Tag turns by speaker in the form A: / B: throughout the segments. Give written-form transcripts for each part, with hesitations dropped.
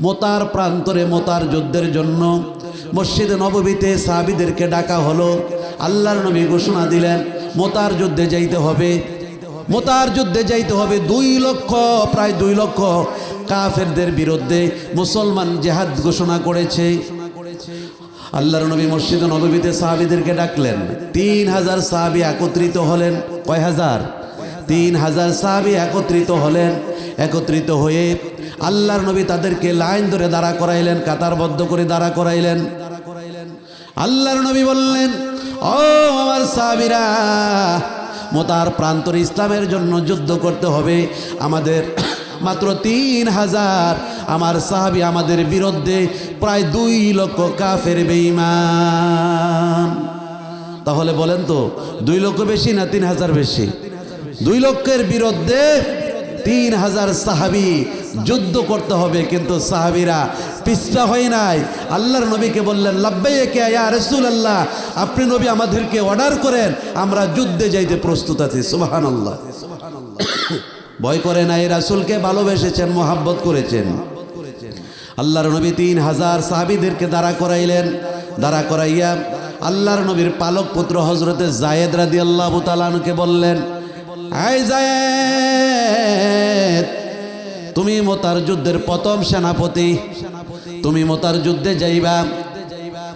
A: মোতার প্রান্তরে মোতার যুদ্ধের জন্য মসজিদে নববীতে সাহাবীদেরকে ডাকা হলো। আল্লাহর নবী ঘোষণা দিলেন মোতার যুদ্ধে যাইতে হবে, মোতার যুদ্ধে যাইতে হবে। 2 লক্ষ, প্রায় 2 লক্ষ কাফেরদের বিরুদ্ধে মুসলমান জিহাদ ঘোষণা করেছে। আল্লাহর নবী মসজিদে নববীতে সাহাবীদেরকে ডাকলেন। 3000 সাহাবী একত্রিত হলেন। কয় হাজার? 3000 সাহাবী একত্রিত হলেন। একত্রিত হয়ে আল্লাহর নবী তাদেরকে লাইন ধরে দাঁড়া করাইলেন, কাতারবদ্ধ করে দাঁড়া করাইলেন। আল্লাহর নবী বললেন, ও আমার সাহাবীরা, মোতার প্রান্তরে ইসলামের জন্য যুদ্ধ করতে হবে। আমাদের মাত্র 3000 আমার সাহাবী, আমাদের বিরুদ্ধে প্রায় 2 লক্ষ কাফের বেঈমান। তাহলে বলেন তো 2 লক্ষ বেশি না 3000 বেশি? 2 লক্ষের বিরুদ্ধে 3000 সাহাবী যুদ্ধ করতে হবে। কিন্তু সাহাবীরা পিছপা হয় নাই। আল্লাহর নবীকে বললেন, লাব্বাইকা ইয়া রাসূলুল্লাহ, আপনি নবী আমাদেরকে অর্ডার করেন, আমরা যুদ্ধে যাইতে প্রস্তুত আছি। সুবহানাল্লাহ। ভয় করে নাই, রাসূলকে ভালোবেসেছেন, মোহাব্বত করেছেন। আল্লাহর নবী 3000 সাহাবীদেরকে দাঁড়া করাইলেন। দাঁড়া করাইয়া আল্লাহর নবীর পালক পুত্র হযরতে যায়েদ রাদিয়াল্লাহু তাআলা আনহুকে বললেন, এই যায়েদ, তুমি মোতার যুদ্ধের প্রথম সেনাপতি, তুমি মোতার যুদ্ধে যাইবা।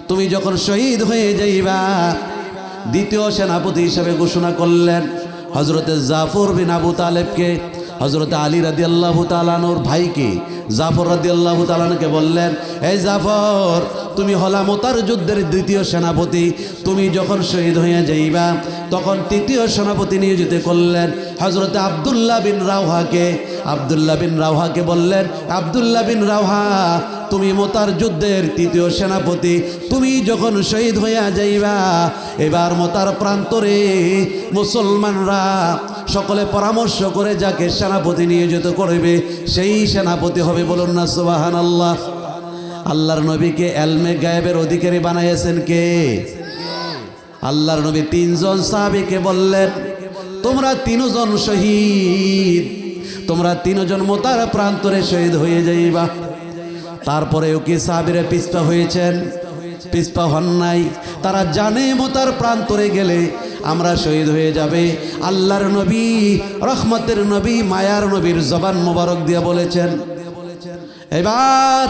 A: তুমি যখন শহীদ হয়ে যাইবা, দ্বিতীয় সেনাপতি হিসেবে ঘোষণা করলেন হযরতে জাফর বিন আবু তালেবকে। হযরতে আলী রাদিয়াল্লাহু তাআলা আনহুর ভাইকে জাফর রাদিয়াল্লাহু তাআলা আনহুকে বললেন, এই জাফর, তুমি হলা মোতার যুদ্ধের দ্বিতীয় সেনাপতি। তুমি যখন শহীদ হয়ে যাইবা, তখন তৃতীয় সেনাপতি নিয়োজিত করলেন হযরতে আব্দুল্লাহ বিন রাওহাকে। আব্দুল্লাহ বিন রাওহাকে বললেন, আব্দুল্লাহ বিন রাওহা, তুমি মোতার যুদ্ধের তৃতীয় সেনাপতি। তুমি যখন শহীদ হইয়া যাইবা, এবার মোতার প্রান্তরে মুসলমানরা সকলে পরামর্শ করে যাকে সেনাপতি নিয়োজিত করবে, সেই সেনাপতি হবে। বলুন না সুবহানাল্লাহ। আল্লাহর নবীকে এলমে গায়েবের অধিকারী বানাইছেন কে? আল্লাহর নবী 3 জন সাহাবীকে বললেন, তোমরা 3 জন শহীদ, তোমরা 3 জন মোতার প্রান্তরে শহীদ হয়ে যাইবা। তারপরেও কি সাহাবীরা পিছপা হয়েছেন? পিছপা হন নাই। তারা জানে মোতার প্রান্তরে গেলে আমরা শহীদ হয়ে যাবে। আল্লাহর নবী, রহমতের নবী, মায়ার নবীর জবান মোবারক দিয়ে বলেছেন। এবার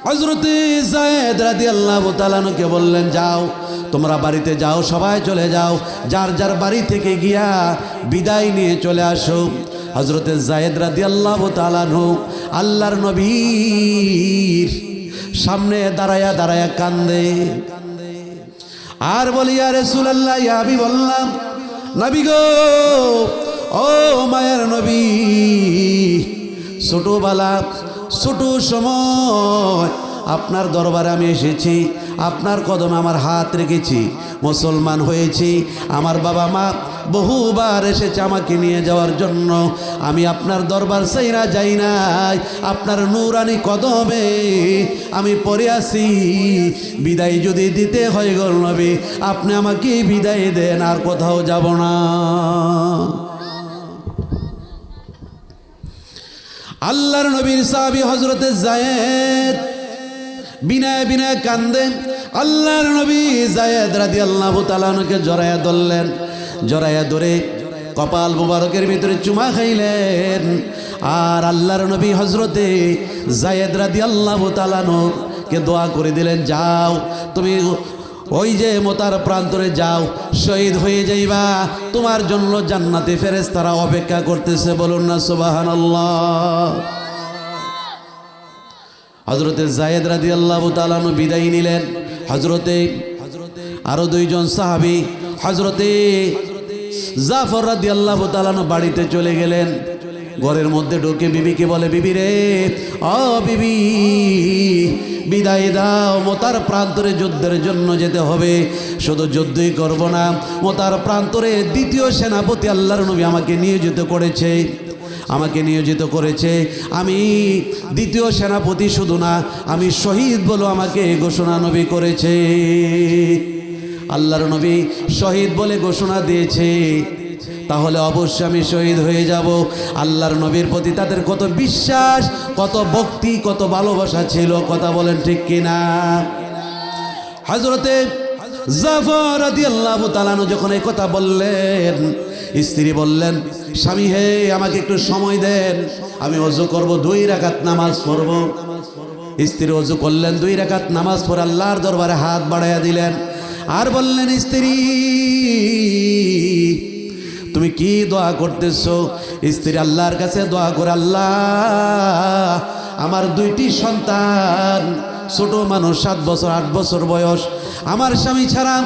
A: হযরতে যায়েদ রাদিয়াল্লাহু তাআলা আনহুকে বললেন, যাও, তোমরা বাড়িতে যাও, সবাই চলে যাও, যার যার বাড়ি থেকে গিয়া বিদায় নিয়ে চলে আসো। হযরতে যায়েদ রাদিয়াল্লাহু তাআলা আনহু আল্লাহর নবীর সামনে দাঁড়ায়া দাঁড়ায়া কান্দে আর বলি, ইয়া রাসূলুল্লাহ, ইয়া হাবিবাল্লাহ, নবী গো, ও মায়ের নবী, ছোটবেলা ছোট সময় আপনার দরবারে আমি এসেছি, আপনার কদমে আমার হাত রেখেছি, মুসলমান হয়েছি। আমার বাবা মা বহুবার এসেছে আমাকে নিয়ে যাওয়ার জন্য। আমি আপনার দরবার ছাইরা যাই নাই, আপনার নূরানি কদমে আমি পড়ে আছি। বিদায় যদি দিতে হয় গো নবী, আপনি আমাকে বিদায় দেন, আর কোথাও যাব না। আল্লাহর নবীর সাহাবী হযরতে যায়েদ বিনায় বিনায় কান্দেন। আল্লাহর নবী যায়েদ রাদিয়াল্লাহু তাআলা আনহুকে জড়ায়া ধরলেন। জড়ায়া ধরে কপাল মুবারকের ভিতরে চুমা খাইলেন। আর আল্লাহর নবী হযরতে যায়েদ রাদিয়াল্লাহু তাআলা আনহুকে দোয়া করে দিলেন, যাও, তুমি ওই যে মোতার প্রান্তরে যাও, শহীদ হয়ে যাইবা, তোমার জন্য জান্নাতে ফেরেশতারা অপেক্ষা করতেছে। বলুন না সুবহানাল্লাহ। হযরতে যায়েদ রাদিয়াল্লাহু তাআলা আনহু বিদায় নিলেন। হযরতে আরো 2 জন সাহাবী হযরতে জাফর রাদিয়াল্লাহু তাআলা আনহু বাড়িতে চলে গেলেন। ঘরের মধ্যে ঢুকে বিবিকে বলে, বিবি রে, ও বিবি, বিদায় দাও, মোতার প্রান্তরে যুদ্ধের জন্য যেতে হবে। শুধু যুদ্ধই করব না, মোতার প্রান্তরে দ্বিতীয় সেনাপতি আল্লাহর নবী আমাকে নিয়োজিত করেছে, আমাকে নিয়োজিত করেছে। আমি দ্বিতীয় সেনাপতি শুধু না, আমি শহীদ বলে আমাকে ঘোষণা নবী করেছে। আল্লাহর নবী শহীদ বলে ঘোষণা দিয়েছে। তাহলে অবশ্যই আমি শহীদ হয়ে যাব। আল্লাহর নবীর প্রতি তাদের কত বিশ্বাস, কত ভক্তি, কত ভালোবাসা ছিল, কথা বলেন ঠিক কিনা? হযরতে জাফর রাদিয়াল্লাহু তাআলা আনহু যখন এই কথা বললেন, স্ত্রী বললেন, স্বামী হে, আমাকে একটু সময় দেন, আমি ওযু করব, 2 রাকাত নামাজ পড়ব। স্ত্রী ওযু করলেন, 2 রাকাত নামাজ পড়ে আল্লাহর দরবারে হাত বাড়াইয়া দিলেন আর বললেন, স্ত্রী তুমি কি দোয়া করতেছো? স্ত্রী আল্লাহর কাছে দোয়া করে, আল্লাহ আমার 2টি সন্তান, ছোট মানুষ, 7 বছর 8 বছর বয়স, আমার স্বামী ছাড়া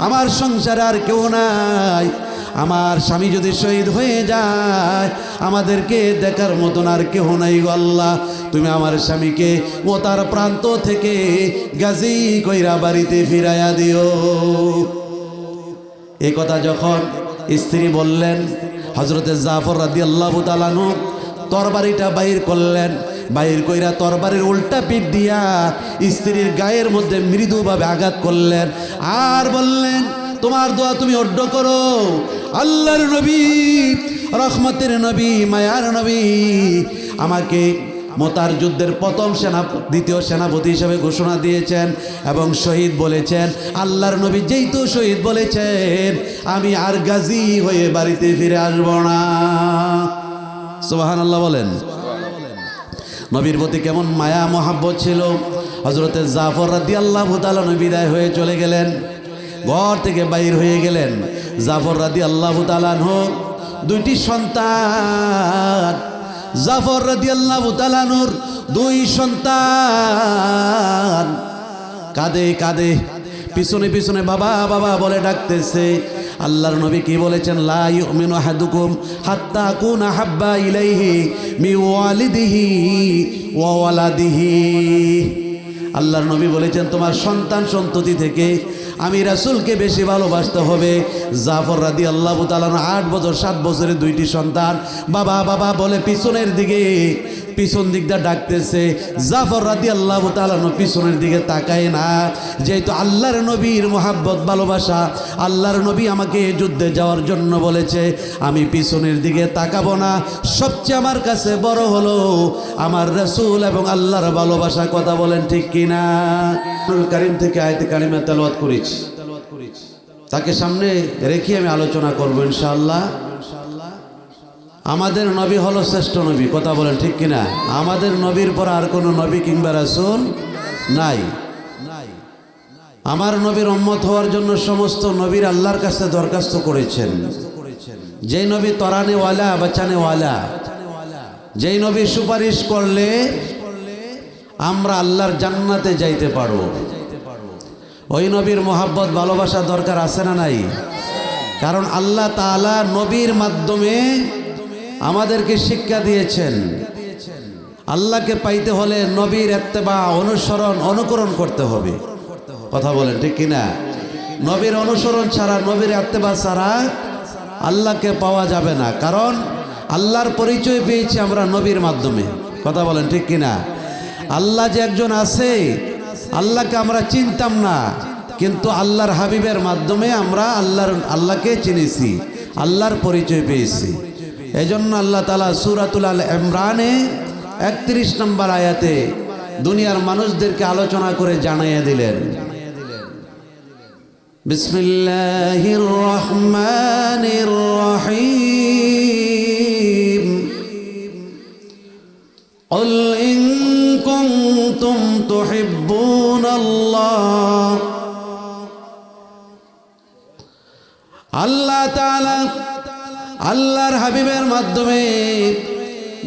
A: আমার সংসারে আর কেউ নাই। আমার স্বামী যদি শহীদ হয়ে যায়, আমাদেরকে দেখার মতন আর কেউ নাই গো আল্লাহ। তুমি আমার স্বামীকে মোতার প্রান্ত থেকে গাজী কইরা বাড়িতে ফিরাইয়া দিও। এই কথা যখন স্ত্রী বললেন, হযরতে জাফর রাদিয়াল্লাহু তাআলা আনহু তরবারিটা বাইর করলেন, বাইর কইরা তরবারির উল্টা পিঠ দিয়া স্ত্রীর গায়ের মধ্যে মৃদুভাবে আঘাত করলেন আর বললেন, তোমার দোয়া তুমি অর্ধ করো। আল্লাহর নবী, রহমতের নবী, মায়ার নবী আমাকে মোতার যুদ্ধের প্রথম দ্বিতীয় সেনাপতি হিসেবে ঘোষণা দিয়েছেন এবং শহীদ বলেছেন। আল্লাহর নবী যেহেতু শহীদ বলেছেন, আমি আর গাজী হয়ে বাড়িতে ফিরে আসব না। সুবহানাল্লাহ বলেন। নবীর প্রতি কেমন মায়া মহাব্বত ছিল। হযরতে জাফর রাদিয়াল্লাহু তাআলা বিদায় হয়ে চলে গেলেন, ঘর থেকে বাইর হয়ে গেলেন। জাফর রাদিয়াল্লাহু তাআলা আনহু 2টি সন্তান, জাফর রাদিয়াল্লাহু তাআলা আনহুর 2 সন্তান কাঁদে কাঁদে পিছনে পিছনে বাবা বাবা বলে ডাকতেছে। আল্লাহর নবী কি বলেছেন? লা ইউমিনু আহাদুকুম হাত্তা আকুনা হাব্বা ইলাইহি মিন ওয়ালিদিহি ওয়া ওয়ালাদিহি। আল্লাহর নবী বলেছেন, তোমার সন্তান সন্ততি থেকে আমি রাসূলকে বেশি ভালোবাসতে হবে। জাফর রাদিয়াল্লাহু তাআলা 8 বছর 7 বছরের 2টি সন্তান বাবা বাবা বলে পিছন দিকটা ডাকতেছে। জাফর রাদিয়াল্লাহু তাআলা পিছনের দিকে তাকায় না, যেহেতু আল্লাহর নবীর মোহাব্বত ভালোবাসা, আল্লাহর নবী আমাকে যুদ্ধে যাওয়ার জন্য বলেছে, আমি পিছনের দিকে তাকাবো না। সবচেয়ে আমার কাছে বড় হলো আমার রাসূল এবং আল্লাহর ভালোবাসা, কথা বলেন ঠিক কিনা? কুরআনুল কারীম থেকে আয়াতে কারিমা তেলাওয়াত করেছি, তাকে সামনে রেখে আমি আলোচনা করব ইনশাআল্লাহ। আমাদের নবী হলো শ্রেষ্ঠ নবী, কথা বলেন ঠিক কিনা? আমাদের নবীর পর আর কোনো নবী কিংবা রাসূল নাই। আমার নবীর উম্মত হওয়ার জন্য সমস্ত নবীর আল্লাহর কাছে দরখাস্ত করেছেন। যেই নবী তরানেওয়ালা, বাঁচানেওয়ালা, যেই নবী সুপারিশ করলে আমরা আল্লাহর জান্নাতে যাইতে পারবো, ওই নবীর মোহাব্বত ভালোবাসা দরকার আছে না নাই? কারণ আল্লাহ তাআলা নবীর মাধ্যমে আমাদেরকে শিক্ষা দিয়েছেন, আল্লাহকে পাইতে হলে নবীর ইত্তেবা, অনুসরণ, অনুকরণ করতে হবে, কথা বলেন ঠিক কিনা? নবীর অনুসরণ ছাড়া, নবীর ইত্তেবা ছাড়া আল্লাহকে পাওয়া যাবে না। কারণ আল্লাহর পরিচয় পেয়েছি আমরা নবীর মাধ্যমে, কথা বলেন ঠিক কিনা? আল্লাহ যে একজন আছে, আল্লাহকে আমরা চিনতাম না, কিন্তু আল্লাহর হাবিবের মাধ্যমে আমরা আল্লাহকে চিনেছি, আল্লাহর পরিচয় পেয়েছি। এজন্য আল্লাহ তাআলা সূরাতুল আল ইমরানে 31 নম্বর আয়াতে দুনিয়ার মানুষদেরকে আলোচনা করে জানাইয়া দিলেন, বিসমিল্লাহির রহমানির রহিম, কুল ইন কুনতুম তুহিব্বুনাল্লাহ। আল্লাহ তাআলা আল্লাহর হাবিবের মাধ্যমে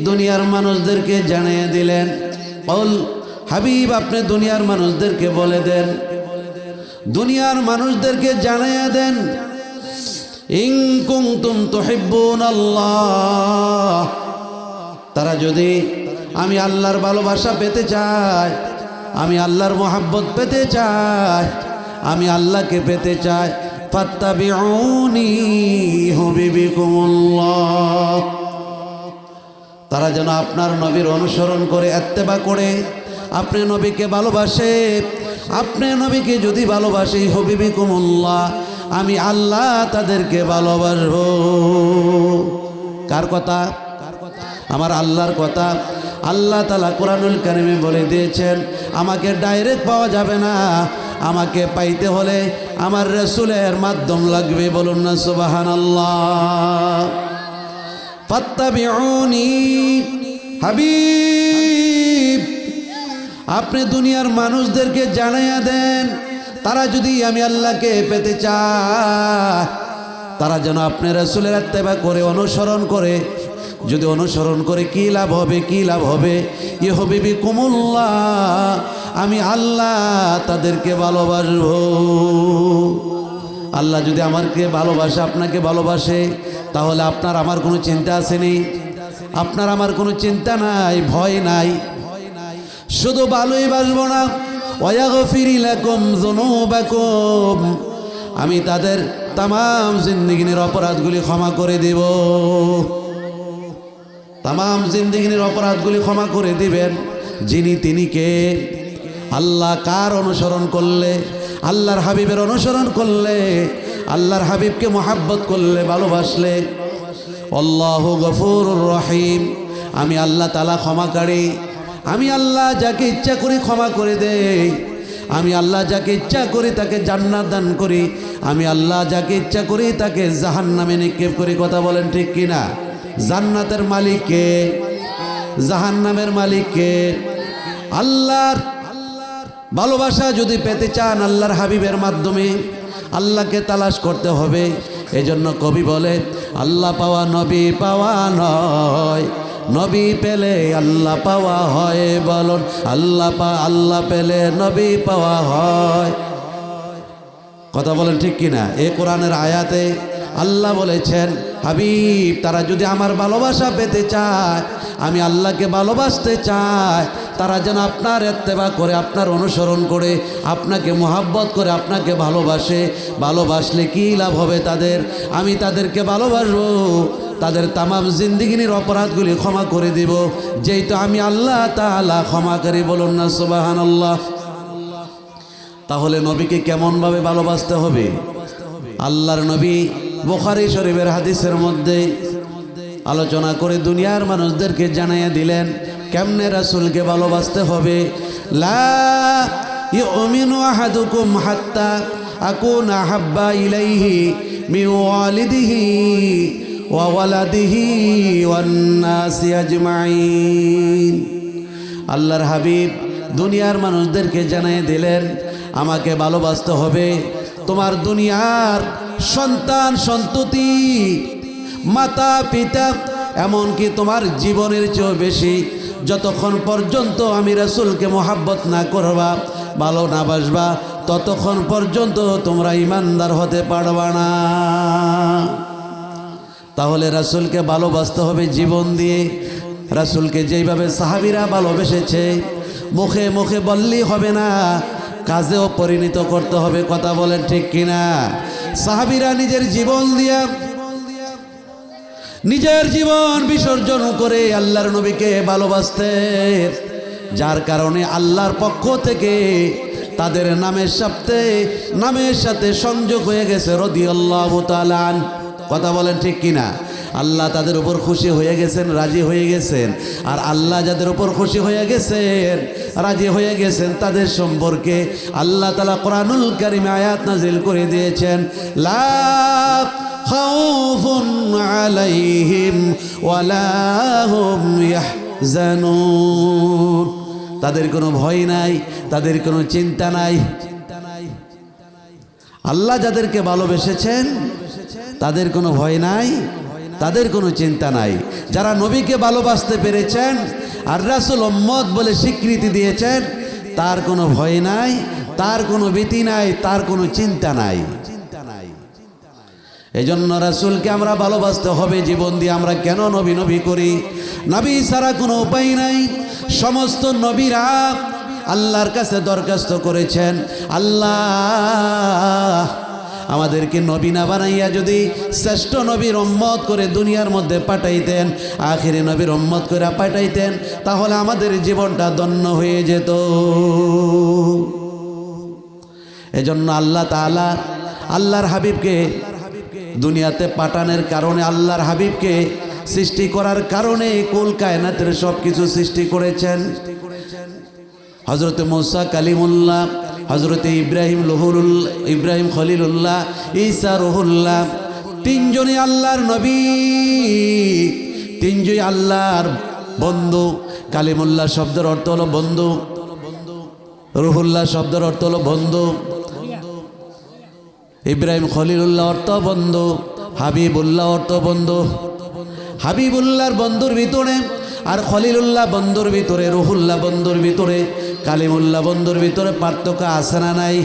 A: দুনিয়ার মানুষদেরকে জানিয়ে দিলেন, কুল, হাবিব আপনি দুনিয়ার মানুষদেরকে বলে দেন, দুনিয়ার মানুষদেরকে জানিয়ে দেন, ইন কুনতুম তুহিব্বুনাল্লাহ, তারা যদি আমি আল্লাহর ভালোবাসা পেতে চায়, আমি আল্লাহর মোহাব্বত পেতে চাই, আমি আল্লাহকে পেতে চাই, ফাত্তাবিউনি ইউহিব্বুকুমুল্লাহ, তারা যেন আপনার নবীর অনুসরণ করে, ইত্তেবা করে, আপনি নবীকে ভালোবাসে। আপনি নবীকে যদি ভালোবাসে, ইউহিব্বুকুমুল্লাহ, আমি আল্লাহ তাদেরকে ভালোবাসবো। কার কথা? আমার আল্লাহর কথা। আল্লাহ তাআলা কোরআনুল কারীমে বলে দিয়েছেন, আমাকে ডাইরেক্ট পাওয়া যাবে না, আমাকে পাইতে হলে আমার রাসূলের মাধ্যম লাগবে। বলুন না সুবহানাল্লাহ। ফাত্তাবিউনি হাবিব, আপনি দুনিয়ার মানুষদেরকে জানাইয়া দেন, তারা যদি আমি আল্লাহকে পেতে চায়, তারা যেন আপনি রাসূলের ইত্তেবা করে অনুসরণ করে। যদি অনুসরণ করে কি লাভ হবে? কি লাভ হবে? ইউহিব্বুকুমুল্লাহ, আমি আল্লাহ তাদেরকে ভালোবাসবো। আল্লাহ যদি আমাকে ভালোবাসে, আপনাকে ভালোবাসে, তাহলে আপনার আমার কোনো চিন্তা আসেনি, আপনার আমার কোনো চিন্তা নাই, ভয় নাই। শুধু ভালোই বাসবো না, ওয়াগফির লাকুম যুনুবাকুম, আমি তাদের তামাম জিন্দেগির অপরাধগুলি ক্ষমা করে দেব। তামাম জিন্দেগির অপরাধগুলি ক্ষমা করে দিবেন। যিনি তিনি কে? আল্লাহ। কার অনুসরণ করলে? আল্লাহর হাবিবের অনুসরণ করলে, আল্লাহর হাবিবকে মোহাব্বত করলে, ভালোবাসলে। আল্লাহু গফুরুর রহিম, আমি আল্লাহ তাআলা ক্ষমাকারী। আমি আল্লাহ যাকে ইচ্ছা করি ক্ষমা করে দেই। আমি আল্লাহ যাকে ইচ্ছা করি তাকে জান্নাত দান করি। আমি আল্লাহ যাকে ইচ্ছা করি তাকে জাহান্নামে নিক্ষেপ করি। কথা বলেন ঠিক কিনা? জান্নাতের মালিক কে? জাহান্নামের মালিক কে? আল্লাহর ভালোবাসা যদি পেতে চান, আল্লাহর হাবিবের মাধ্যমে আল্লাহকে তালাশ করতে হবে। এজন্য কবি বলে, আল্লাহ পাওয়া নবী পাওয়া নয়, নবী পেলে আল্লাহ পাওয়া হয়। বলুন, আল্লাহ পেলে নবী পাওয়া হয়। কথা বলেন ঠিক কিনা? এই কোরআনের আয়াতে আল্লাহ বলেছেন, হাবিব তারা যদি আমার ভালোবাসা পেতে চায়, আমি আল্লাহকে ভালোবাসতে চাই, তারা যেন আপনার ইত্তেবা করে, আপনার অনুসরণ করে, আপনাকে মোহাব্বত করে, আপনাকে ভালোবাসে। ভালোবাসলে কি লাভ হবে তাদের? আমি তাদেরকে ভালোবাসবো, তাদের তামাম জিন্দেগির অপরাধগুলি ক্ষমা করে দিব, যেহেতু আমি আল্লাহ তাআলা ক্ষমাকারী। বলুন না সুবহানাল্লাহ। তাহলে নবীকে কেমনভাবে ভালোবাসতে হবে? আল্লাহর নবী বুখারী শরীফের হাদিসের মধ্যে আলোচনা করে দুনিয়ার মানুষদেরকে জানাইয়া দিলেন কেমনে রাসূলকে ভালোবাসতে হবে। লা ইউমিনু আহাদুকুম হাত্তা আকুনা হাব্বা ইলাইহি মিন ওয়ালিদিহি ওয়া ওয়ালাদিহি ওয়ান নাসি আজমাইন। আল্লাহর হাবিব দুনিয়ার মানুষদেরকে জানাইয়া দিলেন, আমাকে ভালোবাসতে হবে। তোমার দুনিয়ার সন্তান সন্ততি, মাতা পিতা, এমনকি তোমার জীবনের চেয়েও বেশি, যতক্ষণ পর্যন্ত আমি রাসূলকে মোহাব্বত না করবা, ভালো না বাসবা, ততক্ষণ পর্যন্ত তোমরা ইমানদার হতে পারবা না। তাহলে রাসূলকে ভালোবাসতে হবে জীবন দিয়ে। রাসূলকে যেইভাবে সাহাবীরা ভালোবেসেছে, মুখে মুখে বললেই হবে না, কাজেও পরিণত করতে হবে। কথা বলেন ঠিক কিনা? সাহাবীরা নিজের জীবন দিয়া, নিজের জীবন বিসর্জন করে আল্লাহর নবীকে ভালোবাসতেন, যার কারণে আল্লাহর পক্ষ থেকে তাদের নামের সাথে সংযোগ হয়ে গেছে রাদিয়াল্লাহু তাআলা আনহু। কথা বলেন ঠিক কিনা? আল্লাহ তাদের উপর খুশি হয়ে গেছেন, রাজি হয়ে গেছেন। আর আল্লাহ যাদের উপর খুশি হয়ে গেছেন, রাজি হয়ে গেছেন, তাদের সম্পর্কে আল্লাহ তাআলা কোরআনুল কারীমে আয়াত নাজিল করে দিয়েছেন, লা খাউফুন আলাইহিম ওয়ালা হুম ইয়াহজানুন। তাদের কোনো ভয় নাই, তাদের কোনো চিন্তা নাই। আল্লাহ যাদেরকে ভালোবেসেছেন তাদের কোনো ভয় নাই, তাদের কোনো চিন্তা নাই। যারা নবীকে ভালোবাসতে পেরেছেন আর রাসূল উম্মত বলে স্বীকৃতি দিয়েছেন, তার কোনো ভয় নাই, তার কোনো ভীতি নাই, তার কোনো চিন্তা নাই। এজন্য রাসূলকে আমরা ভালোবাসতে হবে জীবন দিয়ে। আমরা কেন নবী নবী করি? নবী ছাড়া কোনো উপায় নাই। সমস্ত নবীরা আল্লাহর কাছে দরখাস্ত করেছেন, আল্লাহ আমাদেরকে নবী না বানাইয়া যদি শ্রেষ্ঠ নবীর উম্মত করে দুনিয়ার মধ্যে পাঠাইতেন, আখিরি নবীর উম্মত করে পাঠাইতেন, তাহলে আমাদের জীবনটা ধন্য হয়ে যেত। এজন্য আল্লাহ তাআলা আল্লাহর হাবিবকে দুনিয়াতে পাঠানোর কারণে, আল্লাহর হাবিবকে সৃষ্টি করার কারণে কুল কায়নাতের সব কিছু সৃষ্টি করেছেন। হযরত মুসা কালিমুল্লাহ, হযরত ইব্রাহিম খলিলুল্লাহ, ঈসা রুহুল্লাহ, তিনজনই আল্লাহর নবী, তিনজনই আল্লাহর বন্ধু। কালিমুল্লাহ শব্দের অর্থ হলো বন্ধু, রুহুল্লাহ শব্দের অর্থ হলো বন্ধু, ইব্রাহিম খলিলুল্লাহ অর্থ বন্ধু, হাবিবুল্লাহ অর্থ বন্ধু। হাবিবুল্লাহর বন্ধুর ভিতরে আর খলিলুল্লাহ বন্ধুর ভিতরে, রুহুল্লাহ বন্ধুর ভিতরে, কালিমুল্লাহ বন্ধুর ভিতরে পার্থক্য আছে না নাই?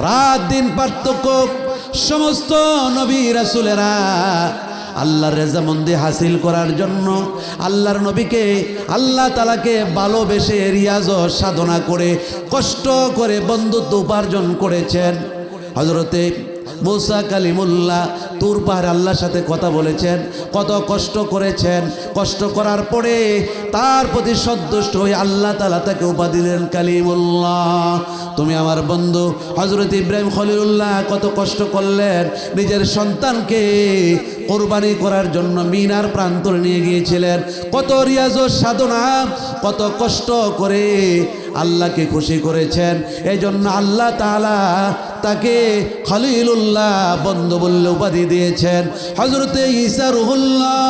A: রাত দিন পার্থক্য। সমস্ত নবী রাসূলেরা আল্লাহর রেজামন্দি হাসিল করার জন্য আল্লাহর নবীকে, আল্লাহ তাআলাকে ভালোবেসে রিয়াজ সাধনা করে কষ্ট করে বন্ধুত্ব উপার্জন করেছেন। হযরতে মুসা কালিমুল্লাহ তুর পাহাড়ে আল্লাহর সাথে কথা বলেছেন, কত কষ্ট করেছেন। কষ্ট করার পরে তার প্রতি সন্তুষ্ট হয়ে আল্লাহ তাআলা তাকে উপাধি দিলেন কালিমুল্লাহ, তুমি আমার বন্ধু। হযরত ইব্রাহিম খলিলুল্লাহ কত কষ্ট করলেন, নিজের সন্তানকে কোরবানি করার জন্য মিনার প্রান্তরে নিয়ে গিয়েছিলেন। কত রিয়াজ সাধনা, কত কষ্ট করে আল্লাহকে খুশি করেছেন। এই জন্য আল্লাহ তাআলা তাকে খলিলুল্লাহ বন্ধু বলে উপাধি দিয়েছেন। হযরতে ঈসা রুহুল্লাহ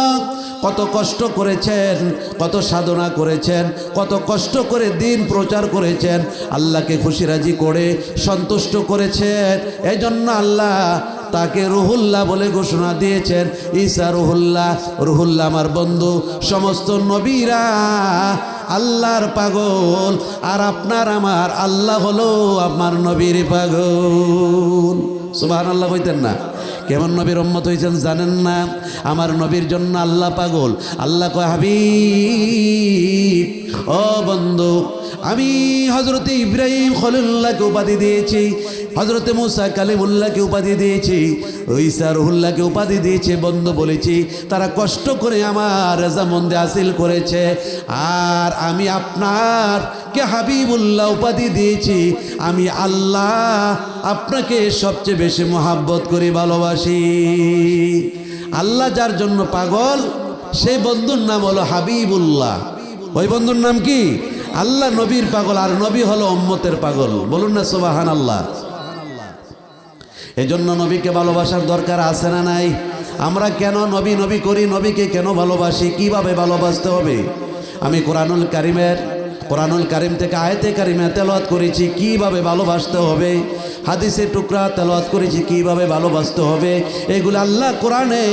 A: কত কষ্ট করেছেন, কত সাধনা করেছেন, কত কষ্ট করে দিন প্রচার করেছেন, আল্লাহকে খুশি রাজি করে সন্তুষ্ট করেছেন। এই জন্য আল্লাহ তাকে রুহুল্লাহ বলে ঘোষণা দিয়েছেন। ঈসা রুহুল্লাহ, রুহুল্লাহ আমার বন্ধু। সমস্ত নবীরা আল্লাহর পাগল, আর আপনার আমার আল্লাহ হলো আমার নবীর পাগল। সুবহানাল্লাহ কইতেন না? কেমন নবীর উম্মত হয়েছেন জানেন না? আমার নবীর জন্য আল্লাহ পাগল। আল্লাহ কয়, হাবিব ও বন্ধু, আমি হযরতে ইব্রাহিম খলিলুল্লাহকে উপাধি দিয়েছি, হযরতে মুসা কালিমুল্লাহকে উপাধি দিয়েছি, ঈসা রুহুল্লাহকে উপাধি দিয়েছি, বন্ধু বলেছি। তারা কষ্ট করে আমার রেজামন্দি হাসিল করেছে, আর আমি আপনারকে হাবিবুল্লাহ উপাধি দিয়েছি। আমি আল্লাহ আপনাকে সবচেয়ে বেশি মহাব্বত করি, ভালোবাসি। আল্লাহ যার জন্য পাগল, সেই বন্ধুর নাম হলো হাবিবুল্লাহ। ওই বন্ধুর নাম কি? আল্লাহ নবীর পাগল, আর নবী হলো উম্মতের পাগল। বলুন না সুবহানাল্লাহ। এজন্য নবীকে ভালোবাসার দরকার আছে না নাই? আমরা কেন নবী নবী করি? নবীকে কেন ভালোবাসি? কিভাবে ভালোবাসতে হবে? আমি কোরআনুল কারিম থেকে আয়াতে কারিমা তেলাওয়াত করেছি কিভাবে ভালোবাসতে হবে, হাদিসের টুকরা তেলাওয়াত করেছি কিভাবে ভালোবাসতে হবে। এগুলো আল্লাহ কোরআনে,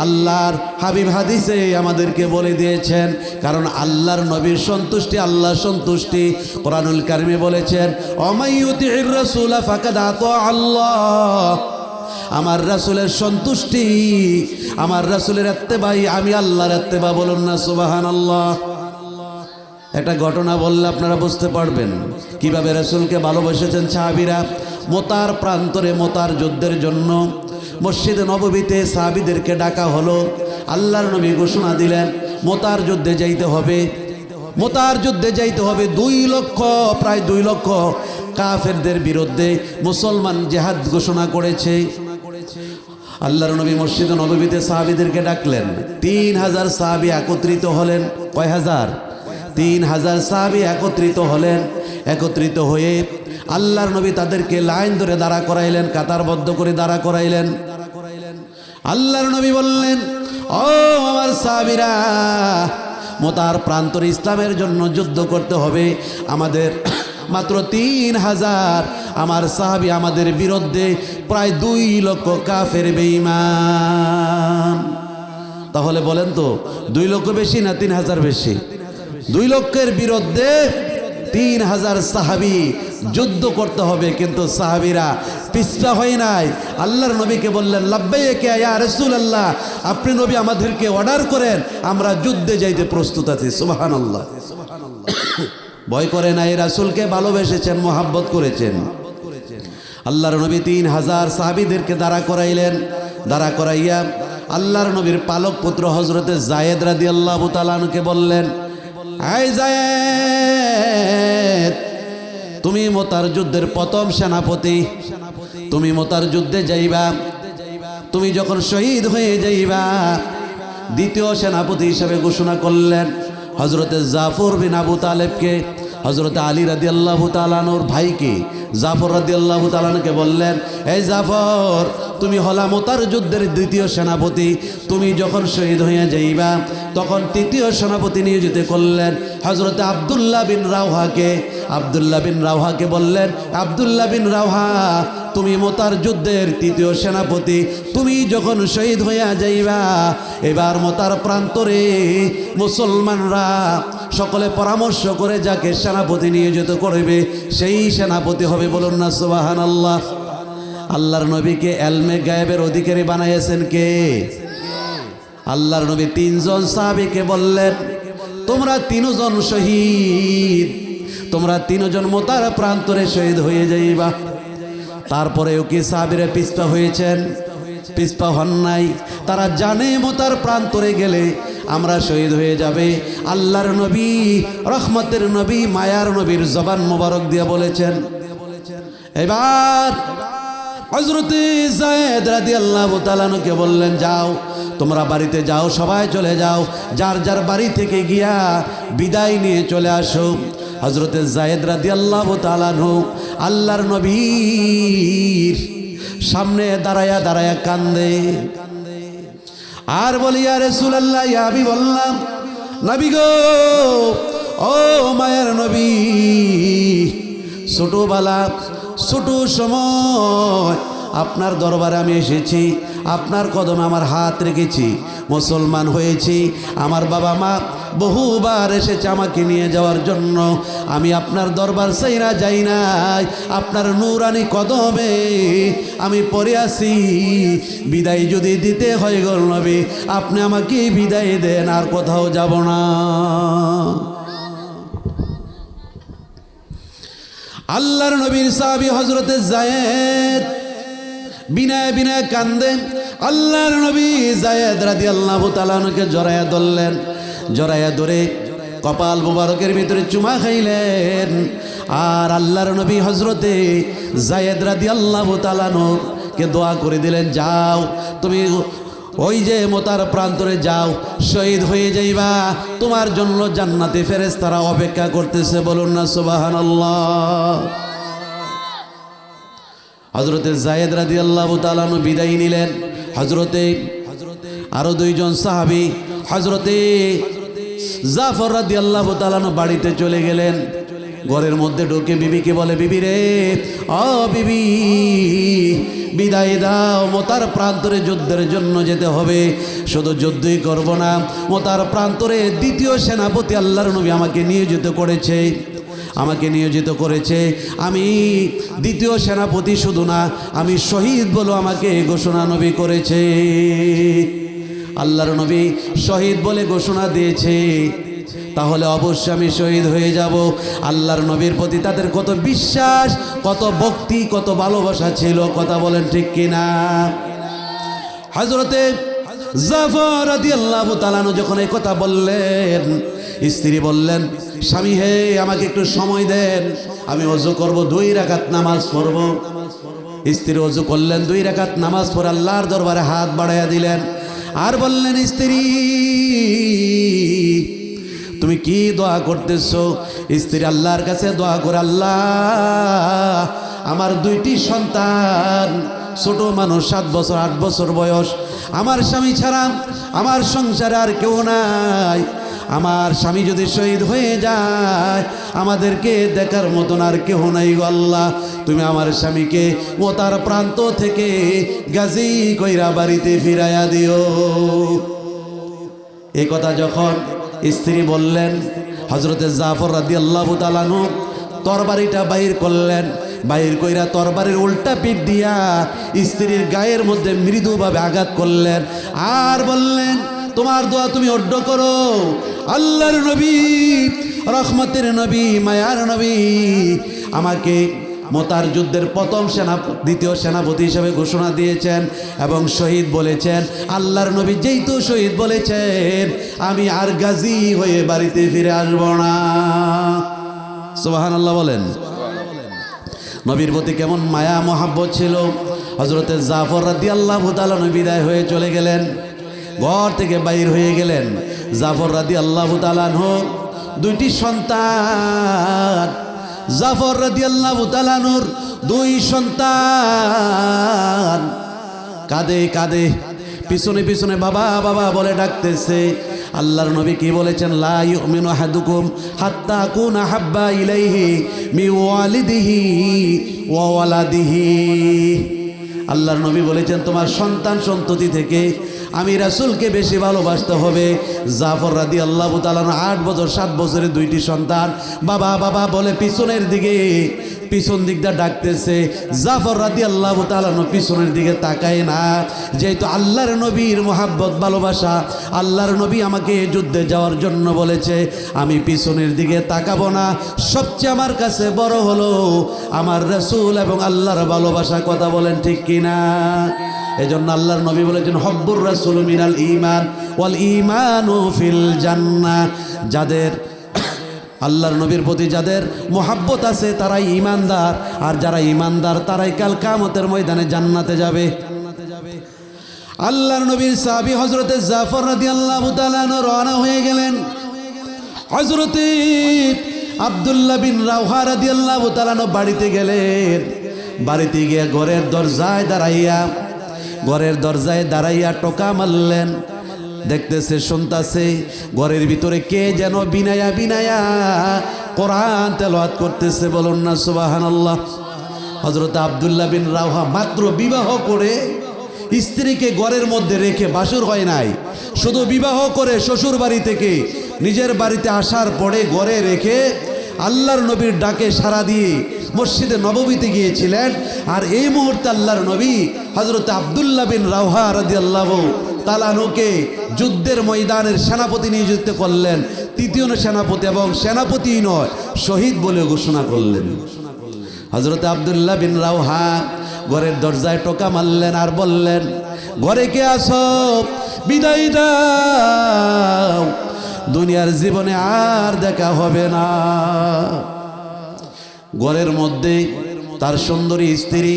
A: আল্লাহর হাবিব হাদিসে আমাদেরকে বলে দিয়েছেন। কারণ আল্লাহর নবীর সন্তুষ্টি আল্লাহর সন্তুষ্টি। কোরআনুল কারিমে বলেছেন, অমাইয়ুতির রাসূলা ফাকাদ আতা আল্লাহ। আমার রাসূলের সন্তুষ্টি, আমার রাসূলের ইত্তেবাই, আমি আল্লাহর ইত্তেবা। বলুন না সুবহানাল্লাহ। একটা ঘটনা বললে আপনারা বুঝতে পারবেন কিভাবে রাসূলকে ভালোবেসেছেন সাহাবীরা। মোতার প্রান্তরে মোতার যুদ্ধের জন্য মসজিদে নববীতে সাহাবীদেরকে ডাকা হলো। আল্লাহর নবী ঘোষণা দিলেন, মোতার যুদ্ধে যাইতে হবে, মোতার যুদ্ধে যাইতে হবে। 2 লক্ষ, প্রায় 2 লক্ষ কাফেরদের বিরুদ্ধে মুসলমান জিহাদ ঘোষণা করেছে। আল্লাহর নবী মসজিদে নববীতে সাহাবীদেরকে ডাকলেন। 3000 সাহাবী একত্রিত হলেন। কয় হাজার? 3000 সাহাবী একত্রিত হলেন। একত্রিত হয়ে আল্লাহর নবী তাদেরকে লাইন ধরে দাঁড়া করাইলেন, কাতারবদ্ধ করে দাঁড়া করাইলেন। আল্লাহর নবী বললেন, ও আমার সাহাবীরা, মোতার প্রান্তরে ইসলামের জন্য যুদ্ধ করতে হবে। আমাদের মাত্র 3000 আমার সাহাবী, আমাদের বিরুদ্ধে প্রায় 2 লক্ষ কাফের বেঈমান। তাহলে বলেন তো 2 লক্ষ বেশি না 3000 বেশি? 2 লক্ষের বিরুদ্ধে 3000 সাহাবী যুদ্ধ করতে হবে। কিন্তু সাহাবীরা পিছপা হয় নাই। আল্লাহর নবীকে বললেন, লাব্বাইক ইয়া রাসূলুল্লাহ, আপনি নবী আমাদেরকে অর্ডার করেন, আমরা যুদ্ধে যাইতে প্রস্তুত আছি। সুবহানাল্লাহ। ভয় করে নাই, রাসূলকে ভালোবেসেছেন, মহাব্বত করেছেন। আল্লাহর নবী 3000 সাহাবীদেরকে দাঁড়া করাইলেন। দাঁড়া করাইয়া আল্লাহর নবীর পালক পুত্র হযরতে যায়েদ রাদিয়াল্লাহু তাআলা আনহুকে বললেন, আয় যায়েদ, তুমি মোতার যুদ্ধের প্রথম সেনাপতি, তুমি মোতার যুদ্ধে যাইবা, তুমি যখন শহীদ হয়ে যাইবা, দ্বিতীয় সেনাপতি হিসাবে ঘোষণা করলেন হযরতে জাফর বিন আবু তালেবকে। হযরতে আলী রাদিয়াল্লাহু তাআলা আনহুর ভাইকে জাফর রাদিয়াল্লাহু তাআলা আনহুকে বললেন, এই জাফর, তুমি হলা মোতার যুদ্ধের দ্বিতীয় সেনাপতি, তুমি যখন শহীদ হইয়া যাইবা তখন তৃতীয় সেনাপতি নিয়োজিত করলেন হযরতে আব্দুল্লাহ বিন রাওহাকে। আব্দুল্লাহ বিন রাওহাকে বললেন, আব্দুল্লাহ বিন রাওহা, তুমি মোতার যুদ্ধের তৃতীয় সেনাপতি, তুমি যখন শহীদ হইয়া যাইবা এবার মোতার প্রান্তরে মুসলমানরা সকলে পরামর্শ করে যাকে সেনাপতি নিয়োজিত করবে সেই সেনাপতি হবে। বলুন না সুবহানাল্লাহ। আল্লাহর নবীকে এলমে গায়েবের অধিকারী বানাইয়েছেন কে? আল্লাহর নবী তিনজন সাহাবীকে বললেন, তোমরা তিনজন শহীদ, তোমরা তিনজন মোতার প্রান্তরে শহীদ হয়ে যাইবা। তারপরেও কি সাহাবীরা পিছপা হয়েছেন? পিছপা হন নাই। তারা জানে মোতার প্রান্তরে গেলে আমরা শহীদ হয়ে যাবে। আল্লাহর নবী, রহমতের নবী, মায়ার নবীর জবান মোবারক দিয়ে বলেছেন। এবার হযরতে যায়েদ রাদিয়াল্লাহু তাআলা আনহুকে বললেন, যাও তোমরা বাড়িতে যাও, সবাই চলে যাও, যার যার বাড়ি থেকে গিয়া বিদায় নিয়ে চলে আসো। হযরতে যায়েদ রাদিয়াল্লাহু তাআলা আনহু আল্লাহর নবীর সামনে দাঁড়ায়া দাঁড়ায়া কান্দে আর বলি, ইয়া রাসূলুল্লাহ, ইয়া হাবিবাল্লাহ, নবী গো, ও মায়ের নবী, ছোটবেলা ছোট সময় আপনার দরবারে আমি এসেছি, আপনার কদমে আমার হাত রেখেছি, মুসলমান হয়েছি। আমার বাবা মা বহুবার এসেছে আমাকে নিয়ে যাওয়ার জন্য, আমি আপনার দরবার ছাইরা যাই নাই, আপনার নূরানি কদমে আমি পড়ে আছি। বিদায় যদি দিতে হয় গো নবী, আপনি আমাকে বিদায় দেন, আর কোথাও যাব না। আল্লাহর নবীর সাহাবী হযরতে যায়েদ বিনায় বিনায় কান্দেন। আল্লাহর নবী যায়েদ রাদিয়াল্লাহু তাআলা আনহুকে জড়ায়া ধরলেন, জড়ায়া ধরে কপাল মুবারকের ভিতরে চুমা খাইলেন। আর আল্লাহর নবী হযরতে যায়েদ রাদিয়াল্লাহু তাআলা আনহুকে দোয়া করে দিলেন, যাও তুমি ওই যে মোতার প্রান্তরে যাও, শহীদ হয়ে যাইবা, তোমার জন্য জান্নাতে ফেরেশতারা অপেক্ষা করতেছে। বলুন না সুবহানাল্লাহ। হযরতে যায়েদ রাদিয়াল্লাহু তাআলা আনহু বিদায় নিলেন। হযরতে আরো দুইজন সাহাবী হযরতে জাফর রাদিয়াল্লাহু তাআলা আনহু বাড়িতে চলে গেলেন। ঘরের মধ্যে ঢুকে বিবিকে বলে, বিবি রে, ও বিবি, বিদায় দাও, মোতার প্রান্তরে যুদ্ধের জন্য যেতে হবে। শুধু যুদ্ধই করব না, মোতার প্রান্তরে দ্বিতীয় সেনাপতি আল্লাহর নবী আমাকে নিয়োজিত করেছে, আমাকে নিয়োজিত করেছে। আমি দ্বিতীয় সেনাপতি শুধু না, আমি শহীদ বলে আমাকে ঘোষণা নবী করেছে। আল্লাহর নবী শহীদ বলে ঘোষণা দিয়েছে, তাহলে অবশ্যই আমি শহীদ হয়ে যাব। আল্লাহর নবীর প্রতি তাদের কত বিশ্বাস, কত ভক্তি, কত ভালোবাসা ছিল, কথা বলেন ঠিক কিনা? হযরতে জাফর রাদিয়াল্লাহু তাআলা আনহু যখন এই কথা বললেন, স্ত্রী বললেন, স্বামী হে, আমাকে একটু সময় দেন, আমি ওযু করব, 2 রাকাত নামাজ পড়ব। স্ত্রী ওযু করলেন, 2 রাকাত নামাজ পড়ে আল্লাহর দরবারে হাত বাড়াইয়া দিলেন আর বললেন, স্ত্রী তুমি কি দোয়া করতেছো? স্ত্রী আল্লাহর কাছে দোয়া করে, আল্লাহ, আমার 2টি সন্তান, ছোট মানুষ, 7 বছর 8 বছর বয়স, আমার স্বামী ছাড়া আমার সংসারে আর কেউ নাই। আমার স্বামী যদি শহীদ হয়ে যায়, আমাদেরকে দেখার মতন আর কেউ নাই গো আল্লাহ। তুমি আমার স্বামীকে মোতার প্রান্ত থেকে গাজী কইরা বাড়িতে ফিরাইয়া দিও। এই কথা যখন স্ত্রী বললেন, হযরতে জাফর রাদিয়াল্লাহু তাআলা আনহু তরবারিটা বাহির করলেন, বাহির কইরা তরবারির উল্টা পিঠ দিয়া স্ত্রীর গায়ের মধ্যে মৃদুভাবে আঘাত করলেন আর বললেন, তোমার দোয়া তুমি অর্ধ করো। আল্লাহর নবী, রহমতের নবী, মায়ার নবী আমাকে মোতার যুদ্ধের প্রথম দ্বিতীয় সেনাপতি হিসেবে ঘোষণা দিয়েছেন এবং শহীদ বলেছেন। আল্লাহর নবী যেহেতু শহীদ বলেছেন, আমি আর গাজী হয়ে বাড়িতে ফিরে আসব না। সুবহানাল্লাহ বলেন। নবীর প্রতি কেমন মায়া মহাব্বত ছিল। হযরতে জাফর রাদিয়াল্লাহু তাআলা বিদায় হয়ে চলে গেলেন, ঘর থেকে বাইর হয়ে গেলেন। জাফর রাদিয়াল্লাহু তাআলা দুইটি সন্তান, জাফর রাদিয়াল্লাহু তাআলা দুই সন্তান কাঁদে কাঁদে পিছনে পিছনে বাবা বাবা বলে ডাকতেছে। আল্লাহর নবী কি বলেছেন? লা ইউমিনু আহাদুকুম হাত্তা কুনা হাব্বা ইলাইহি মি ওয়ালিদিহি ওয়া ওয়ালাদিহি। আল্লাহর নবী বলেছেন তোমার সন্তান সন্ততি থেকে আমি রাসূলকে বেশি ভালোবাসতে হবে। জাফর রাদিয়াল্লাহু তাআলা 8 বছর 7 বছরের দুইটি সন্তান বাবা বাবা বলে পিছনের দিকে পিছন দিকটা ডাকতেছে। জাফর রাদিয়াল্লাহু তাআলা পিছনের দিকে তাকায় না, যেহেতু আল্লাহর নবীর মোহাব্বত ভালোবাসা, আল্লাহর নবী আমাকে যুদ্ধে যাওয়ার জন্য বলেছে, আমি পিছনের দিকে তাকাবো না। সবচেয়ে আমার কাছে বড় হলো আমার রাসূল এবং আল্লাহর ভালোবাসা। কথা বলেন ঠিক কিনা? এজন্য আল্লাহর নবী বলেছেন হব্বুর রাসূল মিনাল ঈমান ওয়াল ঈমানু ফিল জান্নাহ। যাদের আল্লাহর নবীর প্রতি যাদের মোহাব্বত আছে তারাই ঈমানদার, আর যারা ঈমানদার তারাই কাল কিয়ামতের ময়দানে জান্নাতে যাবে। আল্লাহর নবীর সাহাবী হযরতে জাফর রাদিয়াল্লাহু তাআলা রওনা হয়ে গেলেন। হযরতে আব্দুল্লাহ বিন রাওহা রাদিয়াল্লাহু তাআলা বাড়িতে গেলেন। বাড়িতে গিয়ে ঘরের দরজায় দাঁড়াইয়া টোকা মারলেন। দেখতেছে শুনতাছে ঘরের ভিতরে কে যেন বিনায়া বিনায়া কোরআন তেলাওয়াত করতেছে। বলুন না সুবহানাল্লাহ। হযরত আব্দুল্লাহ বিন রাওহা মাত্র বিবাহ করে স্ত্রীকে ঘরের মধ্যে রেখে, বাসর হয় নাই, শুধু বিবাহ করে শ্বশুর বাড়ি থেকে নিজের বাড়িতে আসার পরে ঘরে রেখে আল্লাহর নবীর ডাকে সাড়া দিয়ে মসজিদে নববীতে গিয়েছিলেন। আর এই মুহূর্তে আল্লাহর নবী হযরত আব্দুল্লাহ বিন রাওহা রাদিয়াল্লাহু তাআলা আনহুকে যুদ্ধের ময়দানের সেনাপতি নিযুক্ত করলেন। তৃতীয় সেনাপতি, এবং সেনাপতি নয়, শহীদ বলে ঘোষণা করলেন। হযরত আব্দুল্লাহ বিন রাওহা ঘরের দরজায় টোকা মারলেন আর বললেন, ঘরে কে আছো? বিদায় দাও, দুনিয়ার জীবনে আর দেখা হবে না। ঘরের মধ্যে তার সুন্দরী স্ত্রী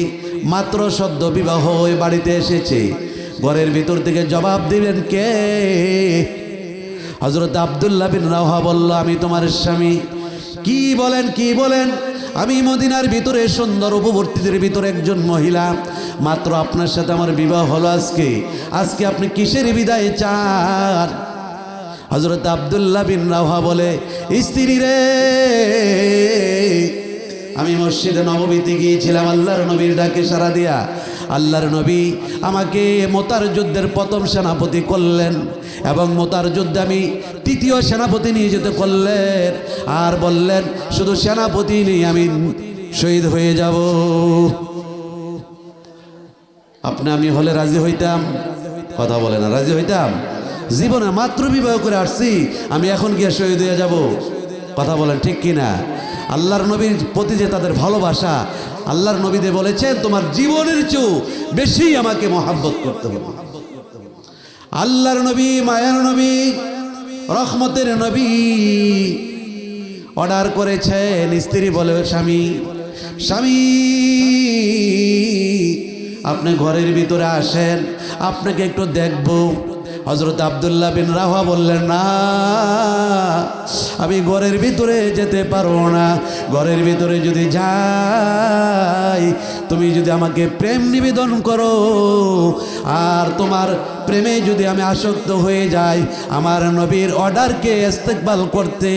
A: মাত্র সদ্য বিবাহ হয়ে বাড়িতে এসেছে। ঘরের ভিতর থেকে জবাব দিলেন কে? হযরত আব্দুল্লাহ বিন রাওহা বলল, আমি তোমার স্বামী। কি বলেন? আমি মদিনার ভিতরে সুন্দর উপবর্তীদের ভিতরে একজন মহিলা, মাত্র আপনার সাথে আমার বিবাহ হলো আজকে আপনি কিসের বিদায় চান? হযরত আব্দুল্লাহ বিন রাওহা বলে, স্ত্রী রে, আমি মসজিদে নববীতে গিয়েছিলাম আল্লাহর নবীর ডাকে সাড়া দিয়া। আল্লাহর নবী আমাকে মোতার যুদ্ধের প্রথম সেনাপতি করলেন, এবং মোতার যুদ্ধে আমি তৃতীয় সেনাপতি নিয়োজিত করলেন, আর বললেন শুধু সেনাপতি নেই, আমি শহীদ হয়ে যাব। আমি হলে রাজি হইতাম? কথা বলে না, রাজি হইতাম? জীবনে মাত্র বিবাহ করে আসছি, আমি এখন গিয়ে শহীদ হয়ে যাব? কথা বলেন ঠিক কিনা? আল্লাহর নবীর প্রতি যে তাদের ভালোবাসা, আল্লাহর নবীদের বলেছেন তোমার জীবনের চেয়েও বেশি আমাকে মহাব্বত করতে হবে। আল্লাহর নবী, মায়ার নবী, রহমতের নবী অর্ডার করেছেন। স্ত্রী বলে, স্বামী আপনি ঘরের ভিতরে আসেন, আপনাকে একটু দেখব। হযরত আব্দুল্লাহ বিন রাওহা বললেন, না, আমি ঘরের ভিতরে যেতে পারবো না। ঘরের ভিতরে যদি যাই, তুমি যদি আমাকে প্রেম নিবেদন করো, আর তোমার প্রেমে যদি আমি আসক্ত হয়ে যাই, আমার নবীর অর্ডারকে ইস্তেকবাল করতে,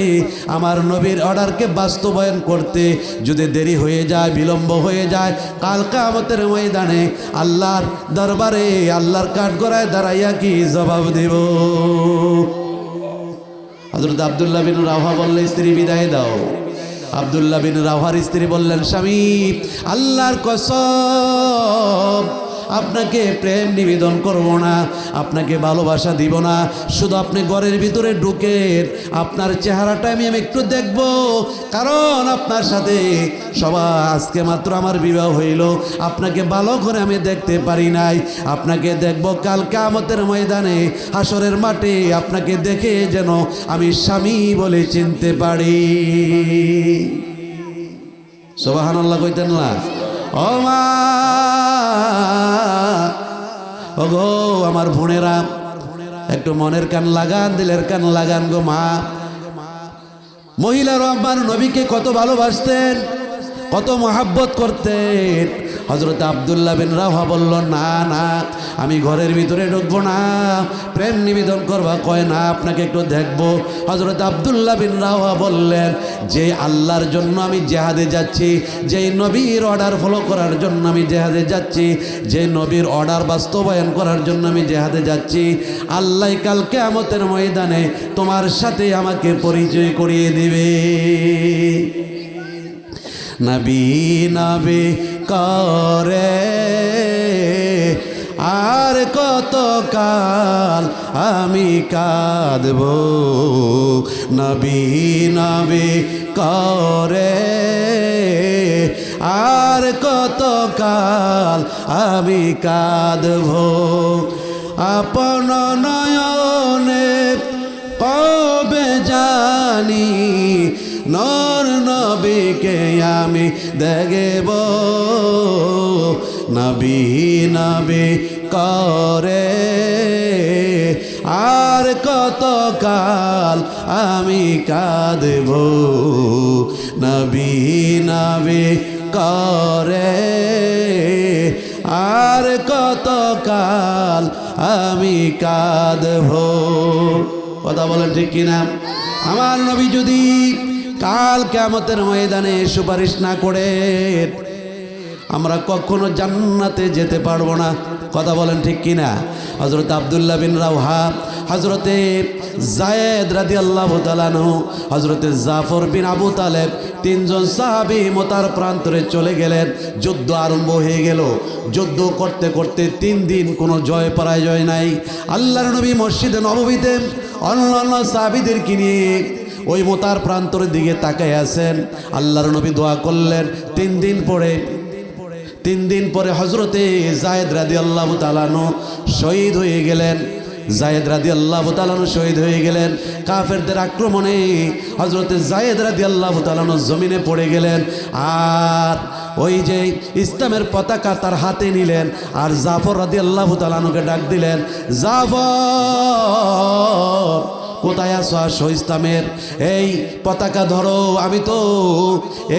A: আমার নবীর অর্ডারকে বাস্তবায়ন করতে যদি দেরি হয়ে যায়, বিলম্ব হয়ে যায়, কাল কিয়ামতের ময়দানে আল্লাহর দরবারে আল্লাহর কাঠগড়ায় দাঁড়াইয়া কি জবাব দেব? হযরত আব্দুল্লাহ বিন রাওহা বললেন, স্ত্রী বিদায় দাও। আব্দুল্লাহ বিন রাওহার স্ত্রী বললেন, স্বামী আল্লাহর কসম, আপনাকে প্রেম নিবেদন করব না, আপনাকে ভালোবাসা দিব না, শুধু আপনি ঘরের ভিতরে ঢুকেন, আপনার চেহারাটা আমি একটু দেখব, কারণ আপনার সাথে আজকে মাত্র আমার বিবাহ হইল, আপনাকে ভালো করে আমি দেখতে পারি নাই, আপনাকে দেখব কাল কিয়ামতের ময়দানে হাসরের মাঠে, আপনাকে দেখে যেন আমি স্বামী বলে চিনতে পারি। সুবহানাল্লাহ কইতেন না? ও মা, ও গো আমার বোনেরা, একটু মনের কান লাগান, দিলের কান লাগান গো মা। মহিলারা আমার নবীকে কত ভালোবাসতেন, কত মহাব্বত করতেন। হযরত আব্দুল্লাহ বিন রাওহা বলল, না না, আমি ঘরের ভিতরে ঢুকবো না, প্রেম নিবেদন করবা কয় না, আপনাকে একটু দেখবো। হযরত আব্দুল্লাহ বিন রাওহা বললেন, যে আল্লাহর জন্য আমি জেহাদে যাচ্ছি, যেই নবীর অর্ডার ফলো করার জন্য আমি জেহাদে যাচ্ছি, যে নবীর অর্ডার বাস্তবায়ন করার জন্য আমি জেহাদে যাচ্ছি, আল্লাহ কাল কিয়ামতের ময়দানে তোমার সাথে আমাকে পরিচয় করিয়ে দিবে। নবী নবী করে আর কত কাল আমি কাঁদব, নবী নবী করে আর কত কাল আমি কাঁদব। আপন নয়নে কবে জানি নর নবীকে আমি দেখব, নবী নবী করে আর কত কাল আমি কাঁদব, নবী নবী করে আর কত কাল আমি কাঁদব। কথা বলেন ঠিক কিনা? আমার নবী যদি কাল কিয়ামতের ময়দানে সুপারিশ না করে আমরা কখনো জান্নাতে যেতে পারবো না। কথা বলেন ঠিক কিনা? হযরত আব্দুল্লাহ বিন রাওহা, হযরতে যায়েদ রাদিয়াল্লাহু তাআলা আনহু, হযরতে জাফর বিন আবু তালেব, তিনজন সাহাবী মতার প্রান্তরে চলে গেলেন। যুদ্ধ আরম্ভ হয়ে গেল। যুদ্ধ করতে করতে 3 দিন কোনো জয় পরাজয় নাই। আল্লাহর নবী মসজিদে নববীতে অন্যান্য সাহাবীদেরকে নিয়ে ওই মোতার প্রান্তরের দিকে তাকায় আছেন। আল্লাহর নবী দোয়া করলেন। 3 দিন পরে হযরতে যায়েদ রাদিয়াল্লাহু তাআলা আনহু শহীদ হয়ে গেলেন। যায়েদ রাদিয়াল্লাহু তাআলা আনহু শহীদ হয়ে গেলেন কাফেরদের আক্রমণে। হযরতে যায়েদ রাদিয়াল্লাহু তাআলা আনহু জমিনে পড়ে গেলেন। আর ওই যে ইসলামের পতাকা তার হাতে নিলেন, আর জাফর রাদিয়াল্লাহু তাআলা আনহুকে ডাক দিলেন, জাফর কোথায় আছো? আসো, ইসলামের এই পতাকা ধরো, আমি তো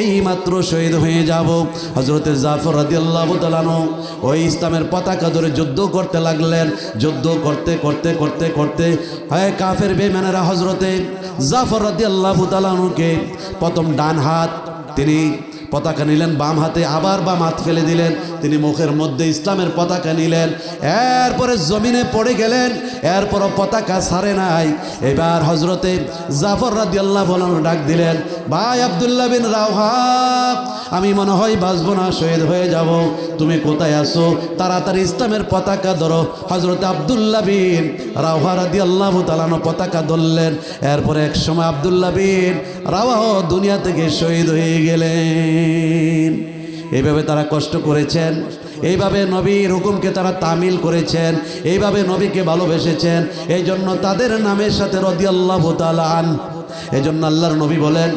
A: এই মাত্র শহীদ হয়ে যাব। হযরতে জাফর রাদিয়াল্লাহু তাআলা আনহু ওই ইসলামের পতাকা ধরে যুদ্ধ করতে লাগলেন। যুদ্ধ করতে করতে করতে করতে হয় কাফের বেঈমানেরা হযরতে জাফর রাদিয়াল্লাহু তাআলা আনহুকে প্রথম ডান হাত তিনি পতাকা নিলেন, বাম হাতে আবার বাম হাত ফেলে দিলেন, তিনি মুখের মধ্যে ইসলামের পতাকা নিলেন, এরপরে জমিনে পড়ে গেলেন। এরপরও পতাকা ছাড়ে নাই। এবার হযরতে জাফর রাদিয়াল্লাহু আনহু ডাক দিলেন, ভাই আব্দুল্লাহ বিন রাওহা, আমি মনে হয় বাঁচব না, শহীদ হয়ে যাব, তুমি কোথায় আছো? তাড়াতাড়ি ইসলামের পতাকা ধরো। হযরতে আব্দুল্লাহ বিন রাওহা রাদিয়াল্লাহু তাআলা আনহু পতাকা ধরলেন। এরপরে এক সময় আব্দুল্লাহ বিন রাওহা দুনিয়া থেকে শহীদ হয়ে গেলেন। এইভাবে তারা কষ্ট করেছেন, এইভাবে নবীর হুকুমকে তারা তামিল করেছেন, এইভাবে নবীকে ভালোবেসেছেন। এই জন্য তাদের নামের সাথে রাদিয়াল্লাহু তাআলা আন। এই জন্য আল্লাহর নবী বলেন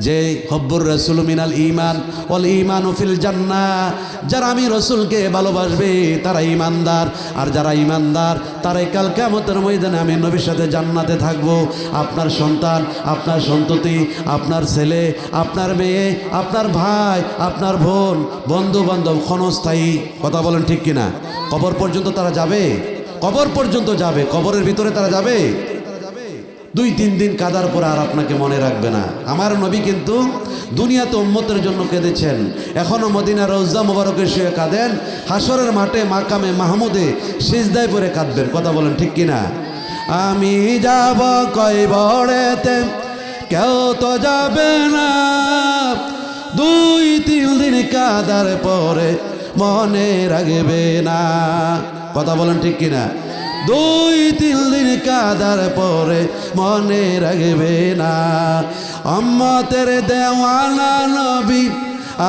A: যে হব্বুর রাসূল মিনাল ঈমান ওয়াল ঈমানু ফিল জান্নাহ, যারা আমি রাসূলকে ভালোবাসবে তারা ঈমানদার, আর যারা ঈমানদার তারাই কাল কিয়ামতের ময়দানে আমি নবীর সাথে জান্নাতে থাকবো। আপনার সন্তান, আপনার সন্ততি, আপনার ছেলে, আপনার মেয়ে, আপনার ভাই, আপনার বোন, বন্ধু বান্ধব ক্ষণস্থায়ী। কথা বলেন ঠিক কিনা? কবর পর্যন্ত তারা যাবে, কবর পর্যন্ত যাবে, কবরের ভিতরে তারা যাবে। 2-3 দিন কাদার পরে আর আপনাকে মনে রাখবে না। আমার নবী কিন্তু দুনিয়াতে উম্মতের জন্য কেঁদেছেন, এখনো মদিনার রওজা মুবারকে শুয়ে কাঁদেন, হাসরের মাঠে মাকামে মাহমুদে সিজদায় পড়ে কাঁদবেন। কথা বলেন ঠিক কিনা? আমি যাব কবরেতে, কেউ তো যাবে না, 2-3 দিন কাদার পরে মনে রাখবে না। কথা বলেন ঠিক কিনা? 2-3 দিন কাদার পরে মনে রাখবে না। উম্মতের দেওয়ানা নবী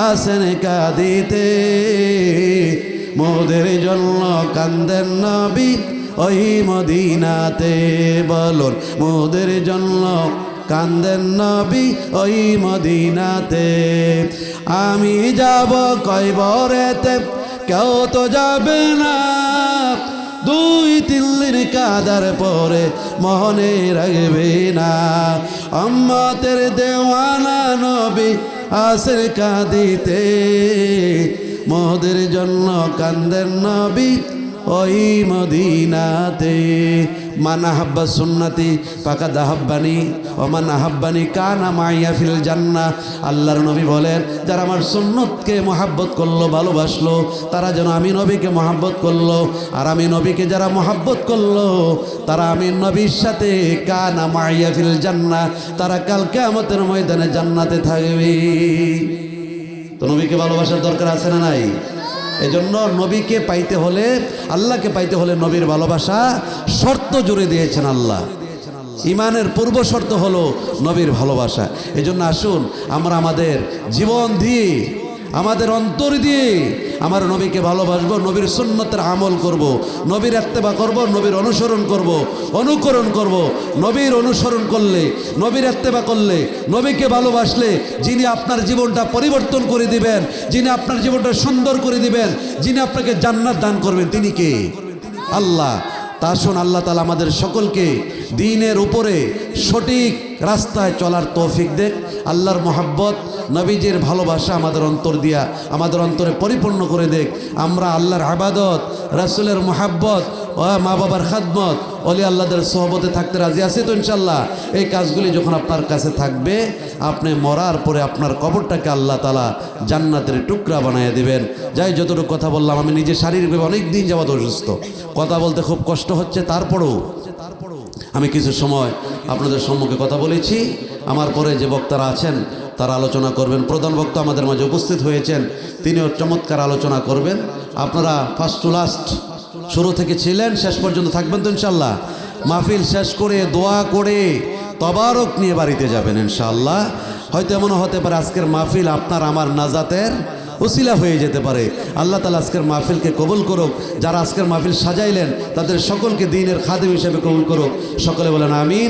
A: আসেন কাঁদিতে, মোদের জন্য কান্দেন নবী ওই মদিনাতে। বলুন, মোদের জন্য কান্দেন নবী ওই মদিনাতে। আমি যাব কয়বরেতে কেউ তো যাবে না, 2-3 দিন কাদার পরে মনে রাখবে না। উম্মতের দেওয়ানা নবী আসের কাঁদিতে, মোদের জন্য কান্দেন নবী ওই মদিনাতে। মান আহাব্বা সুন্নতি ফাকাদ আহাব্বানি ওয়া মান আহাব্বানি কানা মাইয়া ফিল জান্নাহ। আল্লাহর নবী বলেন, যারা আমার সুন্নতকে মহাব্বত করলো, ভালোবাসলো, তারা যেন আমি নবীকে মহাব্বত করলো। আর আমি নবীকে যারা মহাব্বত করলো, তারা আমি নবীর সাথে কানা মাইয়া ফিল জান্নাহ, তারা কাল কিয়ামতের ময়দানে জান্নাতে থাকবে। তো নবীকে ভালোবাসার দরকার আছে না নাই? এজন্য নবীকে পাইতে হলে, আল্লাহকে পাইতে হলে নবীর ভালোবাসা শর্ত জুড়ে দিয়েছেন আল্লাহ। ইমানের পূর্ব শর্ত হলো নবীর ভালোবাসা। এজন্য আসুন আমরা আমাদের জীবন দিয়ে, আমাদের অন্তর দিয়ে আমার নবীকে ভালোবাসবো, নবীর সুন্নতের আমল করব, নবীর ইত্তেবা করব, নবীর অনুসরণ করব, অনুকরণ করব। নবীর অনুসরণ করলে, নবীর ইত্তেবা করলে, নবীকে ভালোবাসলে, যিনি আপনার জীবনটা পরিবর্তন করে দিবেন, যিনি আপনার জীবনটা সুন্দর করে দিবেন, যিনি আপনাকে জান্নাত দান করবেন, তিনি কে? আল্লাহ। তা আসুন আল্লাহ তাআলা আমাদের সকলকে দ্বীনের উপরে সঠিক রাস্তায় চলার তৌফিক দেখ। আল্লাহর মহাব্বত, নবীজির ভালোবাসা আমাদের অন্তর দিয়া, আমাদের অন্তরে পরিপূর্ণ করে দেখ। আমরা আল্লাহর ইবাদত, রাসূলের মহাব্বত ও মা বাবার খাদমত, ওলি আল্লাহদের সোহবতে থাকতে রাজি আছি তো ইনশাল্লাহ? এই কাজগুলি যখন আপনার কাছে থাকবে, আপনি মরার পরে আপনার কবরটাকে আল্লাহ তাআলা জান্নাতের টুকরা বানিয়ে দিবেন। যাই যতটুকু কথা বললাম, আমি নিজে শারীরিকভাবে অনেক দিন যাবত অসুস্থ, কথা বলতে খুব কষ্ট হচ্ছে, তারপরেও আমি কিছু সময় আপনাদের সম্মুখে কথা বলেছি। আমার পরে যে বক্তারা আছেন তারা আলোচনা করবেন। প্রধান বক্তা আমাদের মাঝে উপস্থিত হয়েছেন, তিনিও চমৎকার আলোচনা করবেন। আপনারা ফার্স্ট টু লাস্ট, শুরু থেকে ছিলেন, শেষ পর্যন্ত থাকবেন তো ইনশাল্লাহ? মাহফিল শেষ করে দোয়া করে তবারক নিয়ে বাড়িতে যাবেন ইনশাআল্লাহ। হয়তো এমনও হতে পারে আজকের মাহফিল আপনার আমার নাজাতের উসিলা হয়ে যেতে পারে। আল্লাহ তাআলা আজকের মাহফিলকে কবুল করুক। যারা আজকের মাহফিল সাজাইলেন তাদের সকলকে দ্বীনের খাদিম হিসেবে কবুল করুক। সকলে বলেন আমিন।